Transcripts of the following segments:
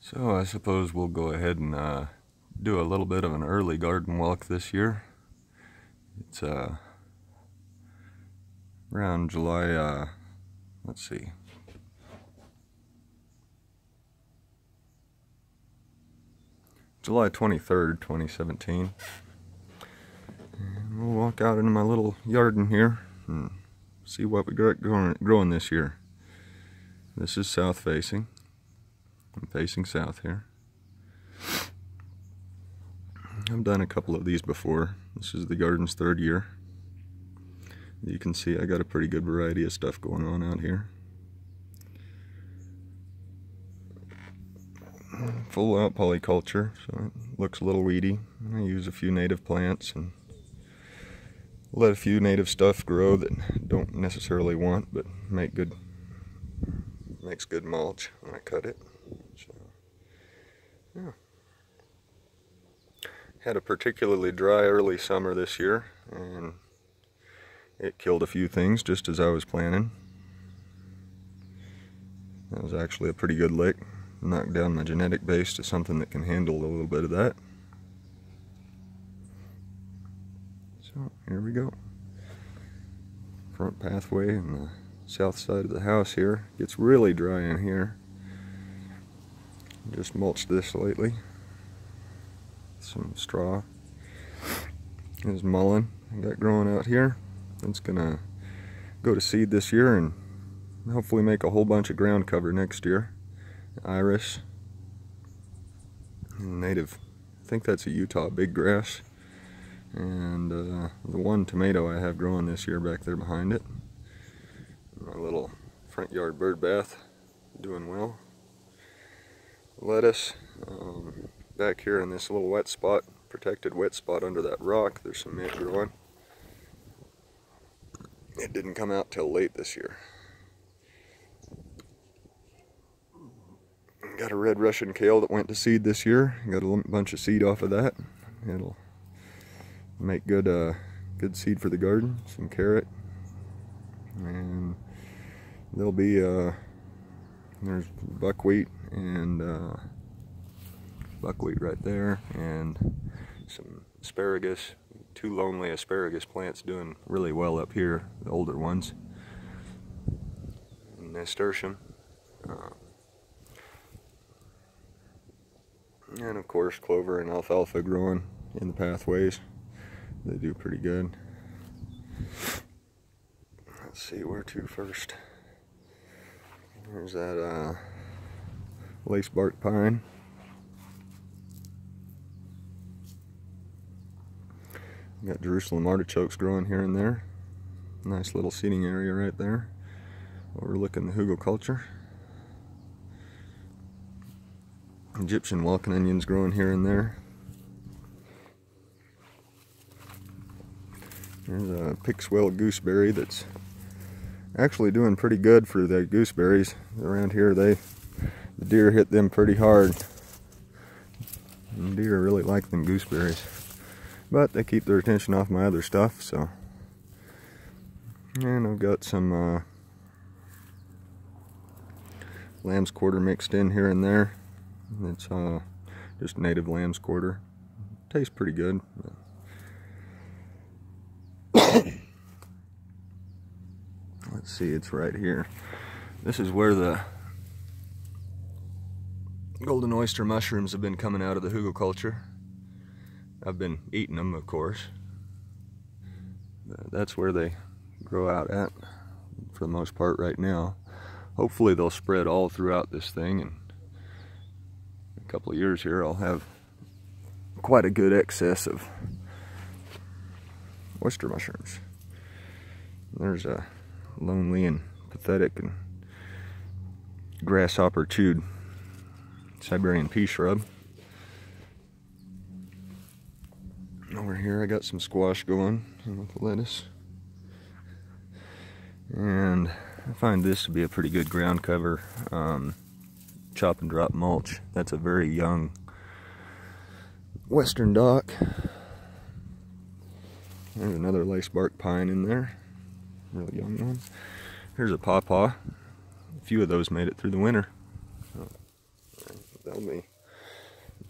So I suppose we'll go ahead and do a little bit of an early garden walk this year. It's around July, let's see, July 23rd, 2017. And we'll walk out into my little garden here and see what we got growing this year. This is south facing. I'm facing south here. I've done a couple of these before. This is the garden's third year. You can see I got a pretty good variety of stuff going on out here. Full out polyculture, so it looks a little weedy. I use a few native plants and let a few native stuff grow that don't necessarily want, but makes good mulch when I cut it. So, yeah. Had a particularly dry early summer this year, and it killed a few things just as I was planning. That was actually a pretty good lick. Knocked down my genetic base to something that can handle a little bit of that. So here we go. Front pathway on the south side of the house here. Gets really dry in here. Just mulched this lately. Some straw. There's mullein I got growing out here. It's gonna go to seed this year and hopefully make a whole bunch of ground cover next year. Iris, native, I think that's a Utah big grass, and the one tomato I have growing this year back there behind it. My little front yard bird bath doing well. Lettuce, back here in this little wet spot, protected wet spot under that rock, there's some mint growing. It didn't come out till late this year. Got a red Russian kale that went to seed this year. Got a bunch of seed off of that. It'll make good good seed for the garden. Some carrot, and there'll be there's buckwheat and buckwheat right there, and some asparagus. Two lonely asparagus plants doing really well up here, the older ones. Nasturtium. And of course clover and alfalfa growing in the pathways. They do pretty good. Let's see where to first. There's that lace bark pine. Got Jerusalem artichokes growing here and there. Nice little seating area right there, overlooking the hugelkultur. Egyptian walking onions growing here and there. There's a Pixwell gooseberry that's actually doing pretty good for the gooseberries. Around here, the deer hit them pretty hard. And deer really like them gooseberries, but they keep their attention off my other stuff. So, and I've got some lamb's quarter mixed in here and there. It's just native lamb's quarter. Tastes pretty good. Let's see, it's right here. This is where the golden oyster mushrooms have been coming out of the hugelkultur. I've been eating them, of course. That's where they grow out at for the most part right now. Hopefully they'll spread all throughout this thing, and couple of years here I'll have quite a good excess of oyster mushrooms. There's a lonely and pathetic and grasshopper chewed Siberian pea shrub. Over here I got some squash going with the lettuce, and I find this to be a pretty good ground cover. Chop and drop mulch. That's a very young western dock. There's another lace bark pine in there, really young one. Here's a pawpaw. A few of those made it through the winter.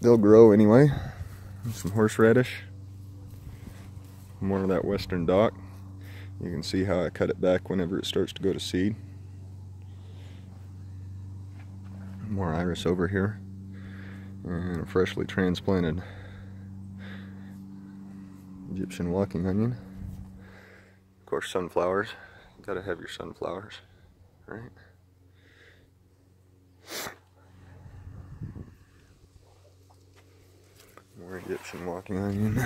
they'll grow anyway. Some horseradish. More of that Western Dock. You can see how I cut it back whenever it starts to go to seed. More iris over here. And a freshly transplanted Egyptian walking onion. Of course, sunflowers. You gotta have your sunflowers, right? More Egyptian walking onion.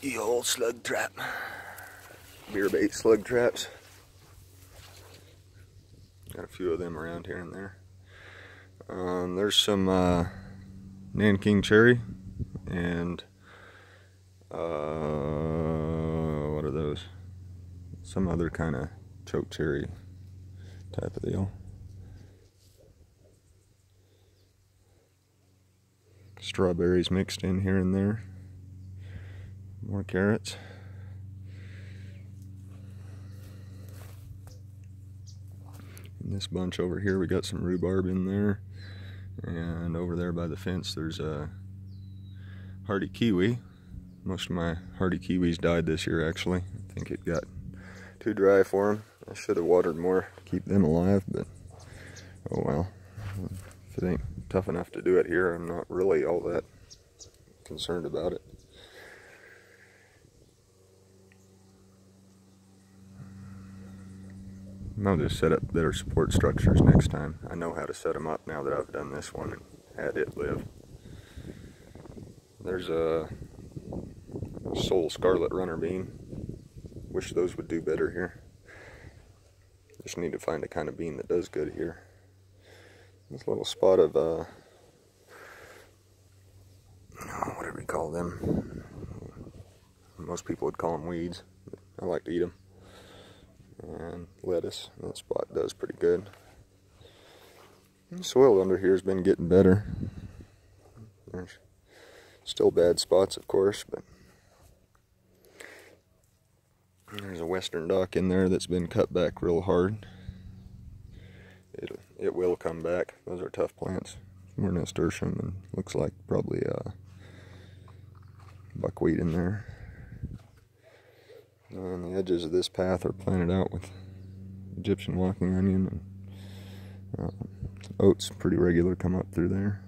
The old slug trap. Beer bait slug traps. Got a few of them around here and there. There's some Nanking cherry and what are those? Some other kind of choke cherry type of deal. Strawberries mixed in here and there. More carrots. In this bunch over here we got some rhubarb in there. And over there by the fence there's a hardy kiwi. Most of my hardy kiwis died this year actually. I think it got too dry for them. I should have watered more to keep them alive, but oh well. If it ain't tough enough to do it here, I'm not really all that concerned about it. I'll just set up better support structures next time. I know how to set them up now that I've done this one and had it live. There's a Soul Scarlet Runner bean. Wish those would do better here. Just need to find a kind of bean that does good here. This little spot of whatever you call them. Most people would call them weeds. I like to eat them. And lettuce, that spot does pretty good. The soil under here has been getting better. There's still bad spots, of course, but there's a Western Dock in there that's been cut back real hard. It will come back. Those are tough plants. More nasturtium and looks like probably buckwheat in there. And the edges of this path are planted out with Egyptian walking onion, and oats pretty regular come up through there.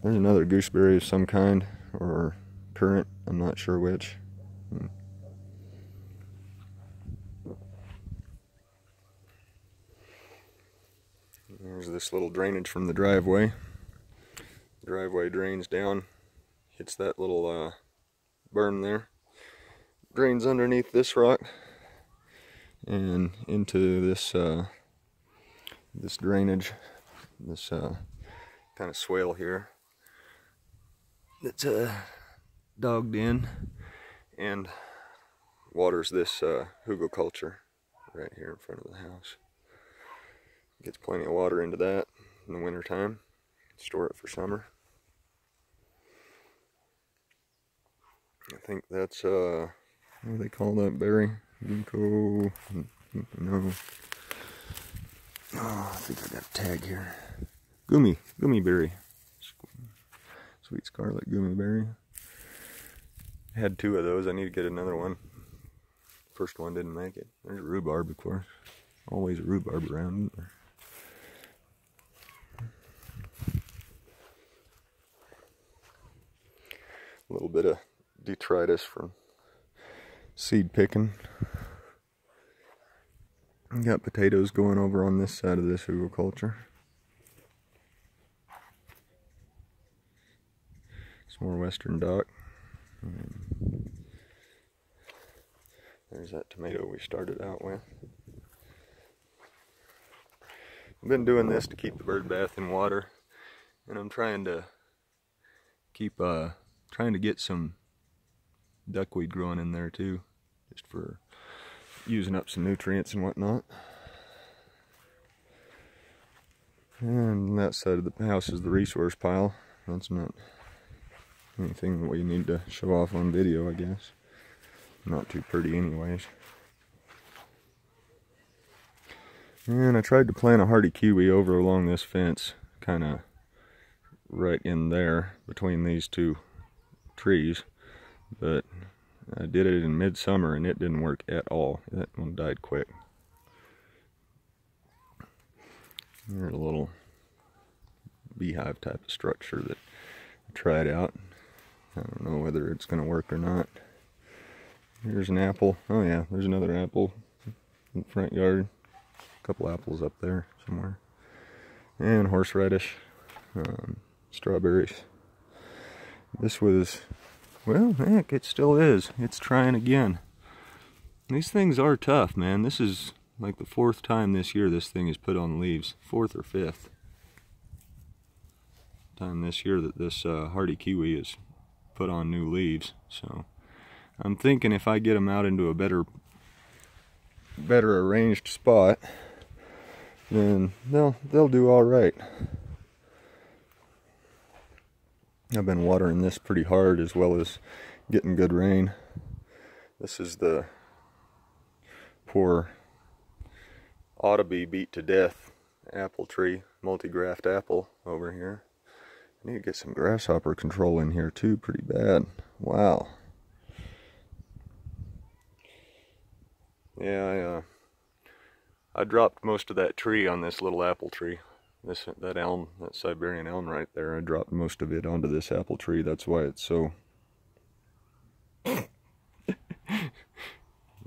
There's another gooseberry of some kind, or currant, I'm not sure which. There's this little drainage from the driveway. The driveway drains down, hits that little berm there. Drains underneath this rock and into this this drainage, this kind of swale here that's dogged in, and waters this hugelkultur right here in front of the house. Gets plenty of water into that in the winter time. Store it for summer. I think that's what do they call that berry? Ginkgo. No. Oh, I think I got a tag here. Gummy berry. Sweet scarlet gummy berry. I had 2 of those. I need to get another one. First one didn't make it. There's rhubarb, of course. Always a rhubarb around. A little bit of detritus from seed picking. Got potatoes going over on this side of this hugelkultur. Some more Western Dock. There's that tomato we started out with. I've been doing this to keep the bird bath in water, and I'm trying to keep trying to get some duckweed growing in there too, just for using up some nutrients and whatnot. And that side of the house is the resource pile. That's not anything that we need to show off on video, I guess. Not too pretty anyways. And I tried to plant a hardy kiwi over along this fence, kind of right in there between these two trees, but I did it in midsummer and it didn't work at all. That one died quick. There's a little beehive type of structure that I tried out. I don't know whether it's going to work or not. Here's an apple. Oh yeah, there's another apple in the front yard. A couple apples up there somewhere. And horseradish, strawberries. This was, well, heck, it still is. It's trying again. These things are tough, man. This is like the 4th time this year this thing has put on leaves. 4th or 5th time this year that this hardy kiwi has put on new leaves. So I'm thinking if I get them out into a better arranged spot, then they'll do all right. I've been watering this pretty hard as well as getting good rain. This is the poor ought to be beat to death apple tree, multi-graft apple over here. I need to get some grasshopper control in here too, pretty bad. Wow. Yeah, I dropped most of that tree on this little apple tree. That elm, that Siberian elm right there, I dropped most of it onto this apple tree. That's why it's so...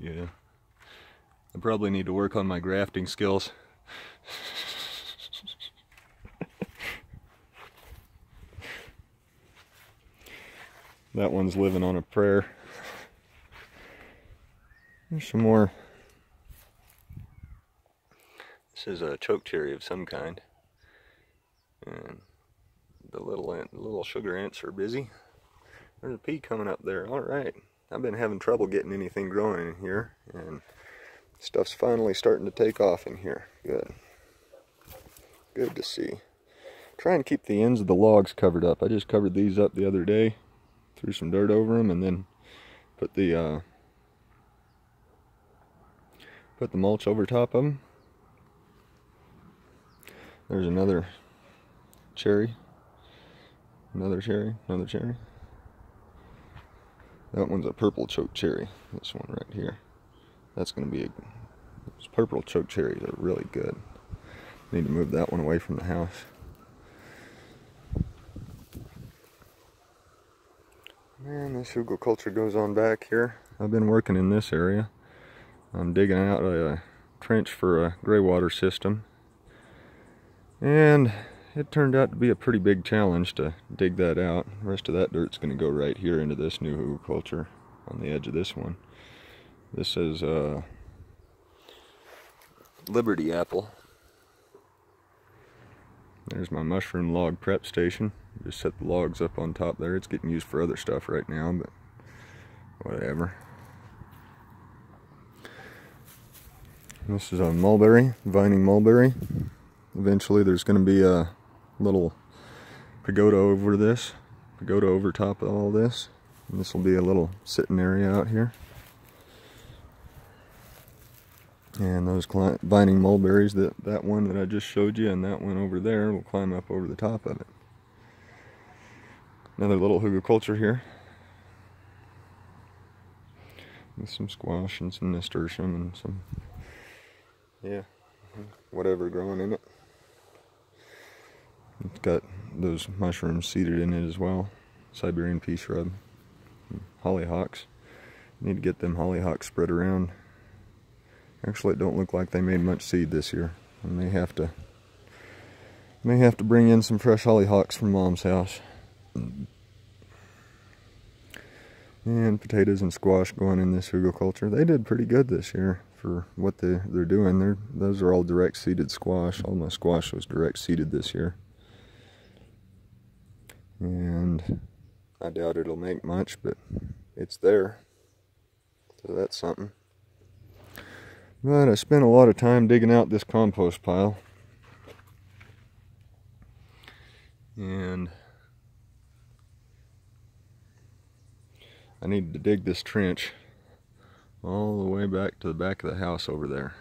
Yeah. I probably need to work on my grafting skills. That one's living on a prayer. There's some more. This is a choke cherry of some kind. And the little sugar ants are busy. There's a pea coming up there. Alright. I've been having trouble getting anything growing in here, and stuff's finally starting to take off in here. Good. Good to see. Try and keep the ends of the logs covered up. I just covered these up the other day. Threw some dirt over them and then put the mulch over top of them. There's another cherry. Another cherry. Another cherry. That one's a purple choke cherry. This one right here. That's going to be those purple choke cherries are really good. Need to move that one away from the house. Man, this hugelkultur goes on back here. I've been working in this area. I'm digging out a trench for a gray water system. And it turned out to be a pretty big challenge to dig that out. The rest of that dirt's going to go right here into this new hugelkultur on the edge of this one. This is Liberty apple. There's my mushroom log prep station. Just set the logs up on top there. It's getting used for other stuff right now, but whatever. This is a mulberry, vining mulberry. Eventually there's going to be a little pagoda over this, pagoda over top of all this. And this will be a little sitting area out here. And those vining mulberries, that one that I just showed you and that one over there will climb up over the top of it. Another little hugelkultur here. With some squash and some nasturtium and some, yeah, whatever growing in it. It's got those mushrooms seeded in it as well. Siberian pea shrub. Hollyhocks. Need to get them hollyhocks spread around. Actually, it don't look like they made much seed this year. I may have to bring in some fresh hollyhocks from Mom's house. And potatoes and squash going in this hugelkultur. They did pretty good this year for what they're doing. Those are all direct seeded squash. All my squash was direct seeded this year. And I doubt it'll make much, but it's there. So that's something. But I spent a lot of time digging out this compost pile. And I needed to dig this trench all the way back to the back of the house over there.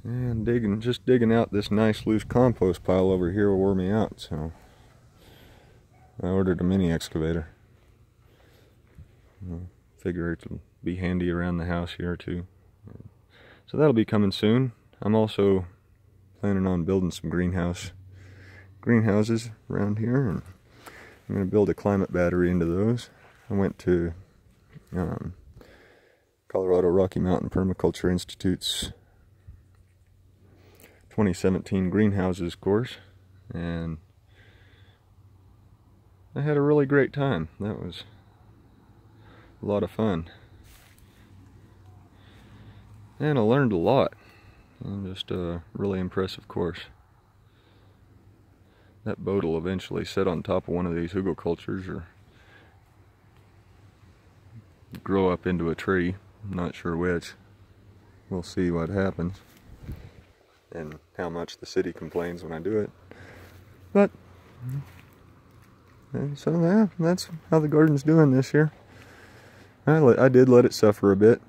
And just digging out this nice loose compost pile over here wore me out, so I ordered a mini excavator. Figure it'll be handy around the house here too. So that'll be coming soon. I'm also planning on building some greenhouses around here, and I'm going to build a climate battery into those. I went to Colorado Rocky Mountain Permaculture Institute's 2017 greenhouses course, and I had a really great time. That was a lot of fun, and I learned a lot, and just a really impressive course. That boat will eventually sit on top of one of these hugelkulturs or grow up into a tree. I'm not sure which. We'll see what happens and how much the city complains when I do it. But so yeah, that's how the garden's doing this year. I did let it suffer a bit.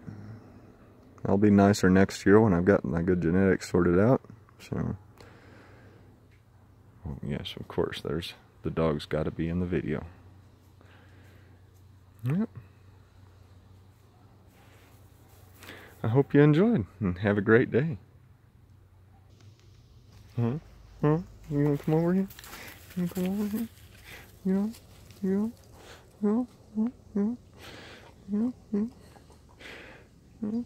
I'll be nicer next year when I've got my good genetics sorted out. So, oh, yes, of course, there's the dog's got to be in the video. Yep. I hope you enjoyed and have a great day. Huh? Huh? You wanna come over here? You wanna come over here? Yeah? Yeah? Yeah? Yeah? Yeah? Yeah? Yeah? Yeah?